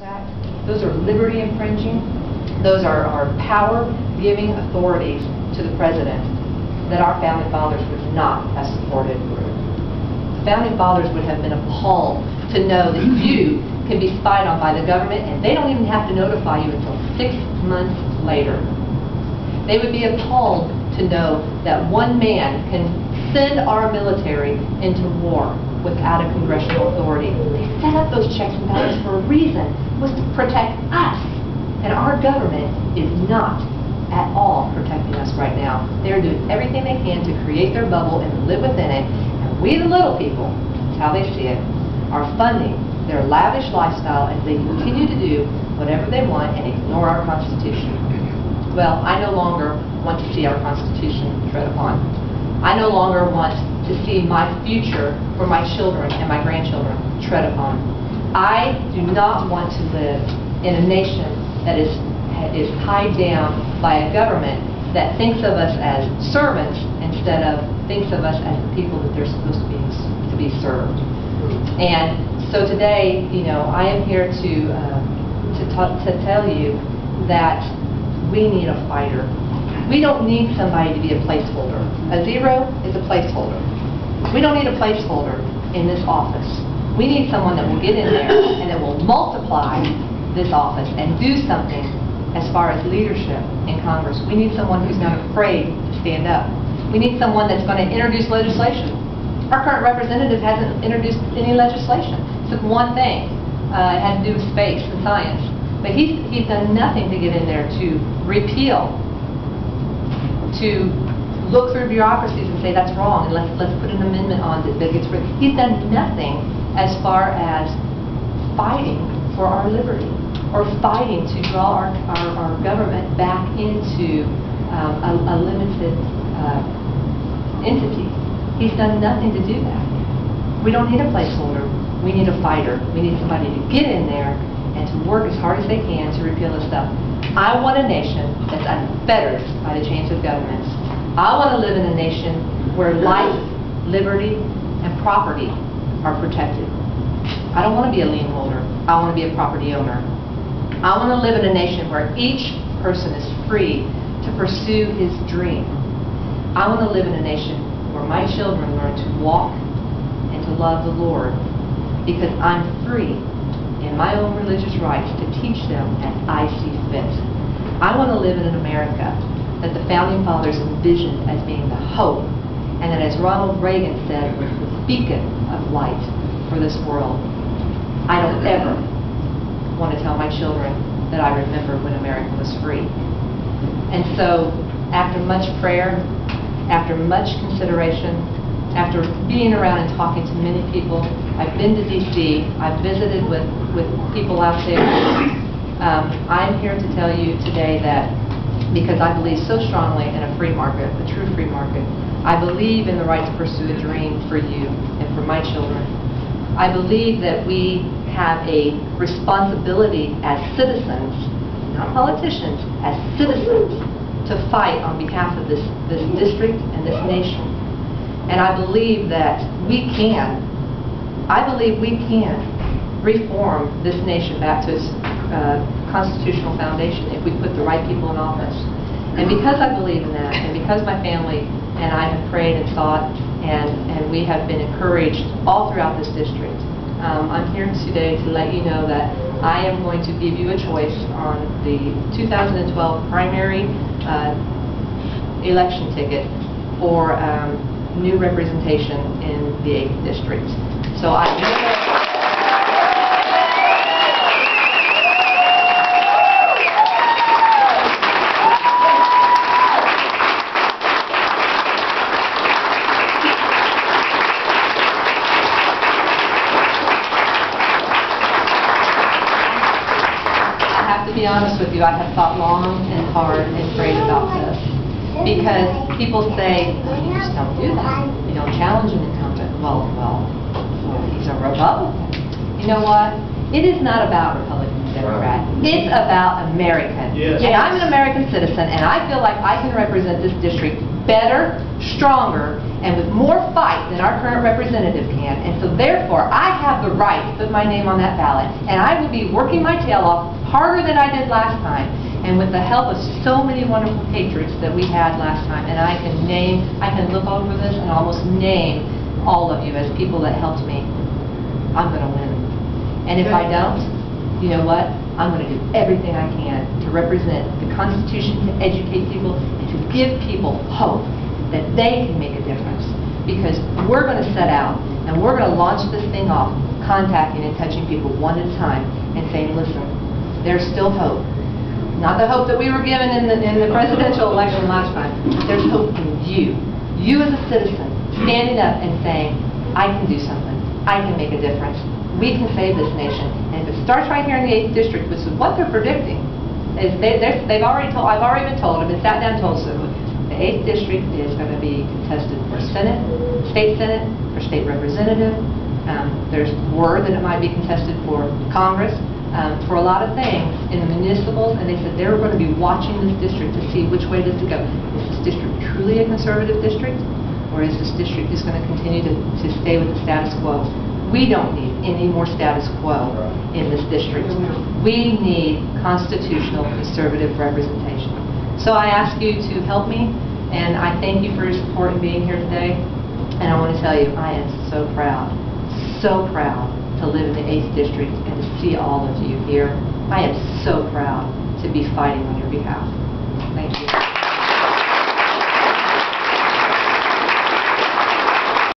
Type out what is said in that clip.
Act. Those are liberty infringing. Those are power-giving authorities to the President that our Founding Fathers would not have supported. The Founding Fathers would have been appalled to know that you can be spied on by the government and they don't even have to notify you until 6 months later. They would be appalled to know that one man can send our military into war without a congressional authority. They set up those checks and balances for a reason. It was to protect us. And our government is not at all protecting us right now. They're doing everything they can to create their bubble and live within it. And we, the little people, that's how they see it, are funding their lavish lifestyle as they continue to do whatever they want and ignore our Constitution. Well, I no longer want to see our Constitution tread upon. I no longer want to see my future for my children and my grandchildren tread upon. I do not want to live in a nation that is tied down by a government that thinks of us as servants instead of thinks of us as the people that they're supposed to be served. And so today, you know, I am here to tell you that we need a fighter. We don't need somebody to be a placeholder. A zero is a placeholder. We don't need a placeholder in this office. We need someone that will get in there and that will multiply this office and do something as far as leadership in Congress. We need someone who's not afraid to stand up. We need someone that's going to introduce legislation. Our current representative hasn't introduced any legislation. It's one thing. It had to do with space and science. But he's done nothing to get in there to repeal, to look through bureaucracies and say that's wrong and let's put an amendment on that gets rid. He's done nothing as far as fighting for our liberty or fighting to draw our government back into a limited entity. He's done nothing to do that. We don't need a placeholder. We need a fighter. We need somebody to get in there and to work as hard as they can to repeal this stuff. I want a nation that's unfettered by the chains of governments. I want to live in a nation where life, liberty, and property are protected. I don't want to be a lien holder. I want to be a property owner. I want to live in a nation where each person is free to pursue his dream. I want to live in a nation where my children learn to walk and to love the Lord because I'm free in my own religious rights to teach them as I see fit. I want to live in an America that the Founding Fathers envisioned as being the hope, and that, as Ronald Reagan said, was the beacon of light for this world. I don't ever want to tell my children that I remember when America was free. And so, after much prayer, after much consideration, after being around and talking to many people, I've been to D.C., I've visited with people out there. I'm here to tell you today that because I believe so strongly in a free market, a true free market, I believe in the right to pursue a dream for you and for my children. I believe that we have a responsibility as citizens, not politicians, as citizens, to fight on behalf of this district and this nation. And I believe that we can reform this nation back to its constitutional foundation if we put the right people in office. And because I believe in that, and because my family and I have prayed and thought, and we have been encouraged all throughout this district, I'm here today to let you know that I am going to give you a choice on the 2012 primary election ticket for new representation in the 8th district. So to be honest with you, I have thought long and hard and prayed about this. Because people say, well, you just don't do that. You don't challenge an incumbent. Well, he's a Republican. You know what? It is not about Republicans Democrat. It's about American. Yes. And I'm an American citizen, and I feel like I can represent this district better, stronger, and with more fight than our current representative can. And so therefore, I have the right to put my name on that ballot, and I will be working my tail off harder than I did last time. And with the help of so many wonderful patriots that we had last time, and I can look over this and almost name all of you as people that helped me, I'm going to win. And if I don't, you know what? I'm going to do everything I can to represent the Constitution, to educate people, and to give people hope that they can make a difference. Because we're going to set out, and we're going to launch this thing off, contacting and touching people one at a time, and saying, listen, there's still hope. Not the hope that we were given in the presidential election last time. There's hope in you. You as a citizen, standing up and saying, I can do something. I can make a difference. We can save this nation. And if it starts right here in the 8th District, which is what they're predicting, is I've already been told, I've been sat down and told, so the 8th District is going to be contested for Senate, for state representative. There's word that it might be contested for Congress. For a lot of things in the municipals, and they said they were going to be watching this district to see which way does it go. Is this district truly a conservative district, or is this district just going to continue to stay with the status quo? We don't need any more status quo in this district. We need constitutional conservative representation. So I ask you to help me, and I thank you for your support in being here today. And I want to tell you, I am so proud to live in the 8th District and to see all of you here. I am so proud to be fighting on your behalf. Thank you.